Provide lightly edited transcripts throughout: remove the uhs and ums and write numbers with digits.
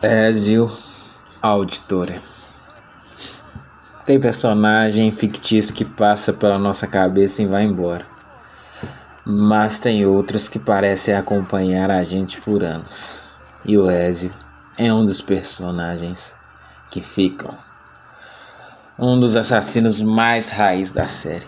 Ezio Auditore. Tem personagem fictício que passa pela nossa cabeça e vai embora. Mas tem outros que parecem acompanhar a gente por anos. E o Ezio é um dos personagens que ficam. Um dos assassinos mais raiz da série.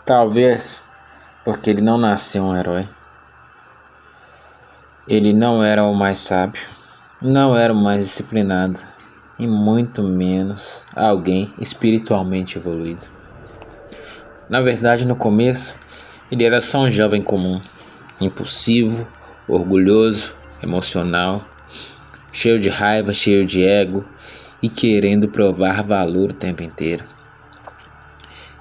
Talvez porque ele não nasceu um herói. Ele não era o mais sábio, não era o mais disciplinado e muito menos alguém espiritualmente evoluído. Na verdade, no começo, ele era só um jovem comum, impulsivo, orgulhoso, emocional, cheio de raiva, cheio de ego e querendo provar valor o tempo inteiro.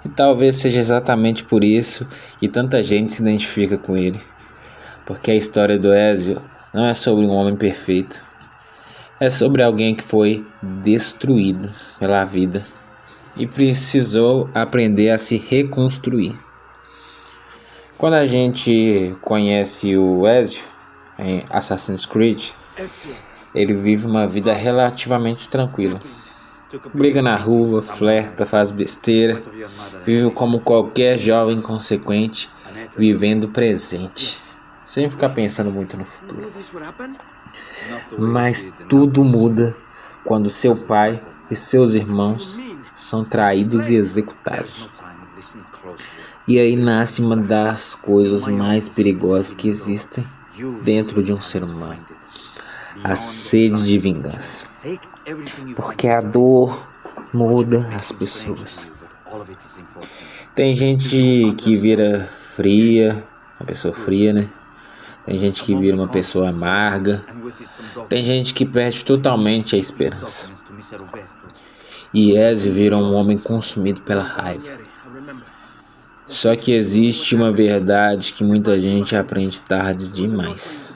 E talvez seja exatamente por isso que tanta gente se identifica com ele. Porque a história do Ezio não é sobre um homem perfeito. É sobre alguém que foi destruído pela vida e precisou aprender a se reconstruir. Quando a gente conhece o Ezio em Assassin's Creed, ele vive uma vida relativamente tranquila. Briga na rua, flerta, faz besteira, vive como qualquer jovem consequente, vivendo o presente, sem ficar pensando muito no futuro. Mas tudo muda quando seu pai e seus irmãos são traídos e executados. E aí nasce uma das coisas mais perigosas que existem dentro de um ser humano: a sede de vingança. Porque a dor muda as pessoas. Tem gente que vira fria, uma pessoa fria, né? Tem gente que vira uma pessoa amarga. Tem gente que perde totalmente a esperança. E Ezio vira um homem consumido pela raiva. Só que existe uma verdade que muita gente aprende tarde demais.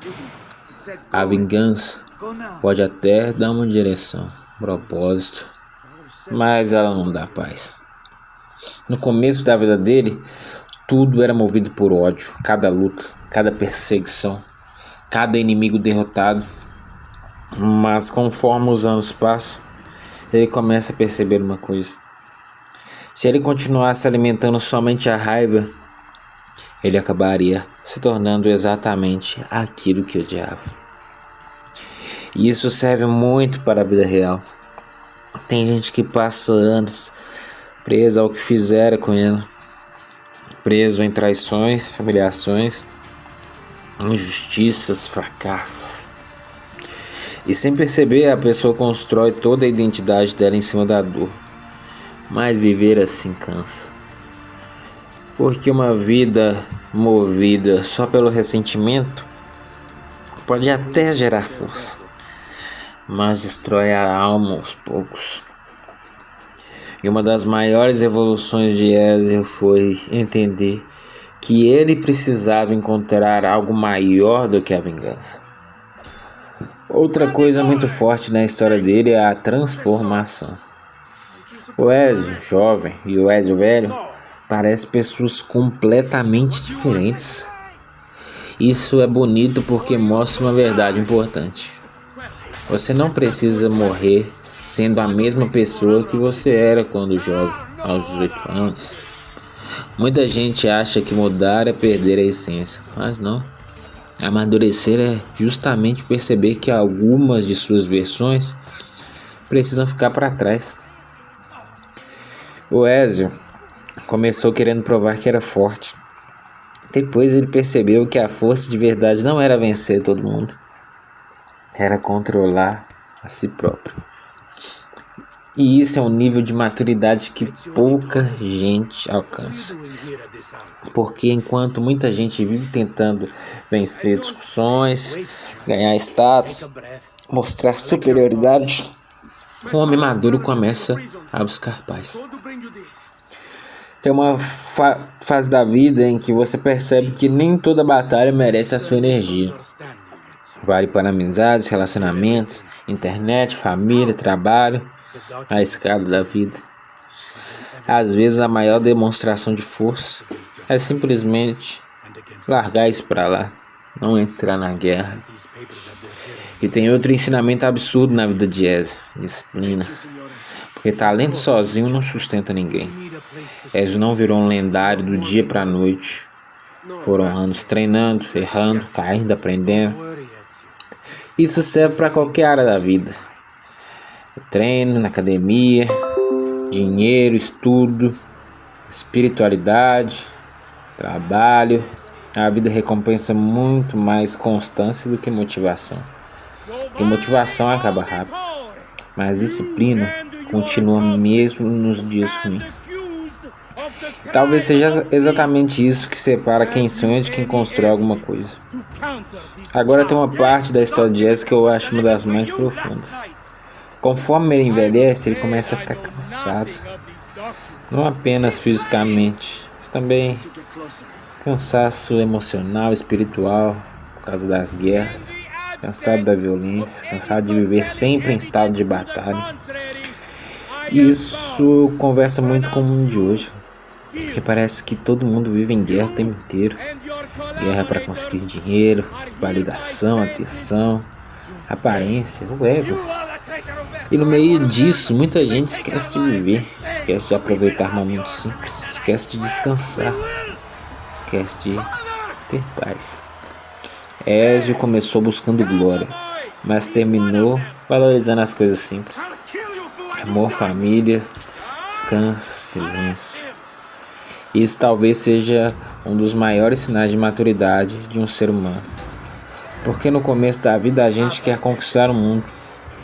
A vingança pode até dar uma direção, um propósito, mas ela não dá paz. No começo da vida dele, tudo era movido por ódio. Cada luta, cada perseguição, cada inimigo derrotado. Mas conforme os anos passam, ele começa a perceber uma coisa: se ele continuasse alimentando somente a raiva, ele acabaria se tornando exatamente aquilo que odiava. E isso serve muito para a vida real. Tem gente que passa anos preso ao que fizeram com ele, preso em traições, humilhações, injustiças, fracassos. E sem perceber, a pessoa constrói toda a identidade dela em cima da dor. Mas viver assim cansa. Porque uma vida movida só pelo ressentimento pode até gerar força, mas destrói a alma aos poucos. E uma das maiores evoluções de Ezio foi entender que ele precisava encontrar algo maior do que a vingança. Outra coisa muito forte na história dele é a transformação. O Ezio jovem e o Ezio velho parecem pessoas completamente diferentes. Isso é bonito porque mostra uma verdade importante. Você não precisa morrer sendo a mesma pessoa que você era quando jovem, aos 18 anos. Muita gente acha que mudar é perder a essência, mas não. Amadurecer é justamente perceber que algumas de suas versões precisam ficar para trás. O Ezio começou querendo provar que era forte. Depois ele percebeu que a força de verdade não era vencer todo mundo, era controlar a si próprio. E isso é um nível de maturidade que pouca gente alcança. Porque enquanto muita gente vive tentando vencer discussões, ganhar status, mostrar superioridade, o homem maduro começa a buscar paz. Tem uma fase da vida em que você percebe que nem toda batalha merece a sua energia. Vale para amizades, relacionamentos, internet, família, trabalho, a escada da vida. Às vezes a maior demonstração de força é simplesmente largar isso para lá, não entrar na guerra. E tem outro ensinamento absurdo na vida de Ezio: disciplina. Porque talento sozinho não sustenta ninguém. Ezio não virou um lendário do dia pra noite. Foram anos treinando, errando, caindo, aprendendo. Isso serve para qualquer área da vida. Treino, na academia, dinheiro, estudo, espiritualidade, trabalho. A vida recompensa muito mais constância do que motivação. Porque motivação acaba rápido, mas disciplina continua mesmo nos dias ruins. Talvez seja exatamente isso que separa quem sonha de quem constrói alguma coisa. Agora tem uma parte da história de Ezio que eu acho uma das mais profundas. Conforme ele envelhece, ele começa a ficar cansado. Não apenas fisicamente, mas também cansaço emocional, espiritual, por causa das guerras. Cansado da violência, cansado de viver sempre em estado de batalha. E isso conversa muito com o mundo de hoje, porque parece que todo mundo vive em guerra o tempo inteiro. Guerra para conseguir dinheiro, validação, atenção, aparência, o ego. E no meio disso, muita gente esquece de viver, esquece de aproveitar momentos simples, esquece de descansar, esquece de ter paz. Ezio começou buscando glória, mas terminou valorizando as coisas simples: amor, família, descanso, silêncio. Isso talvez seja um dos maiores sinais de maturidade de um ser humano. Porque no começo da vida a gente quer conquistar o mundo.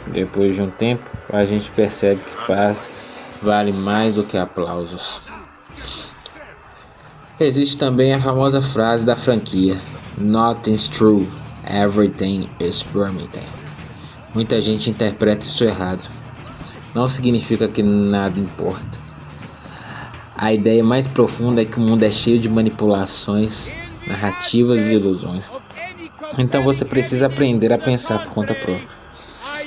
Depois de um tempo a gente percebe que paz vale mais do que aplausos. Existe também a famosa frase da franquia: Nothing's true, everything is permitted. Muita gente interpreta isso errado. Não significa que nada importa. A ideia mais profunda é que o mundo é cheio de manipulações, narrativas e ilusões. Então você precisa aprender a pensar por conta própria,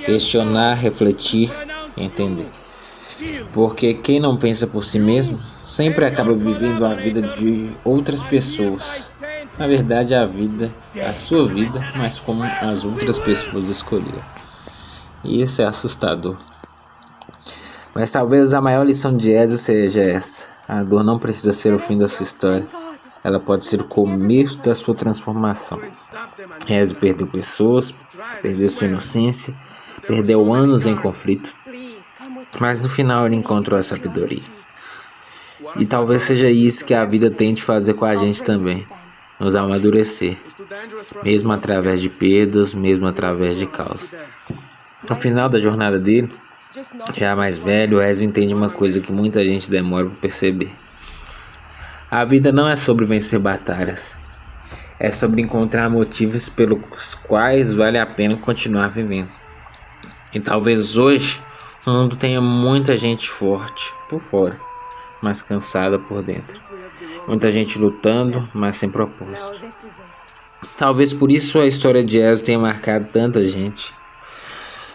questionar, refletir e entender. Porque quem não pensa por si mesmo sempre acaba vivendo a vida de outras pessoas. Na verdade, a sua vida, mas como as outras pessoas escolheram. E isso é assustador. Mas talvez a maior lição de Ezio seja essa: a dor não precisa ser o fim da sua história. Ela pode ser o começo da sua transformação. Ezio perdeu pessoas, perdeu sua inocência, perdeu anos em conflito, mas no final ele encontrou a sabedoria. E talvez seja isso que a vida tente fazer com a gente também: nos amadurecer, mesmo através de perdas, mesmo através de caos. No final da jornada dele, já mais velho, Ezio entende uma coisa que muita gente demora para perceber. A vida não é sobre vencer batalhas, é sobre encontrar motivos pelos quais vale a pena continuar vivendo. E talvez hoje o mundo tenha muita gente forte por fora, mas cansada por dentro. Muita gente lutando, mas sem propósito. Talvez por isso a história de Ezio tenha marcado tanta gente.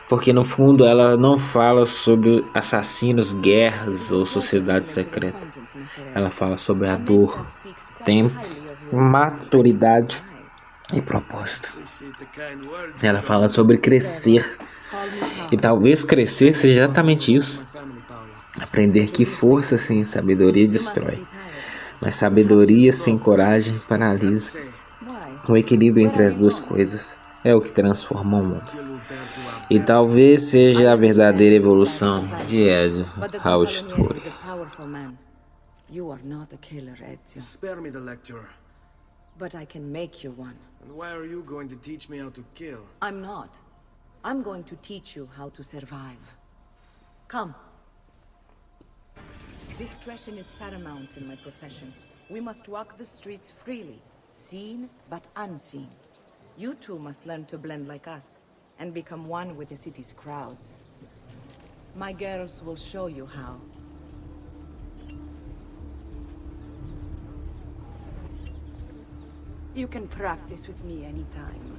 Porque no fundo ela não fala sobre assassinos, guerras ou sociedade secreta. Ela fala sobre a dor, tempo, maturidade e propósito. Ela fala sobre crescer. E talvez crescer seja exatamente isso: aprender que força sem sabedoria destrói, mas sabedoria sem coragem paralisa. O equilíbrio entre as duas coisas é o que transforma o mundo. E talvez seja a verdadeira evolução de Ezio Auditore. You are not a killer, Ezio. Spare me the lecture. But I can make you one. And why are you going to teach me how to kill? I'm not. I'm going to teach you how to survive. Come. Discretion is paramount in my profession. We must walk the streets freely, seen but unseen. You two must learn to blend like us, and become one with the city's crowds. My girls will show you how. You can practice with me anytime.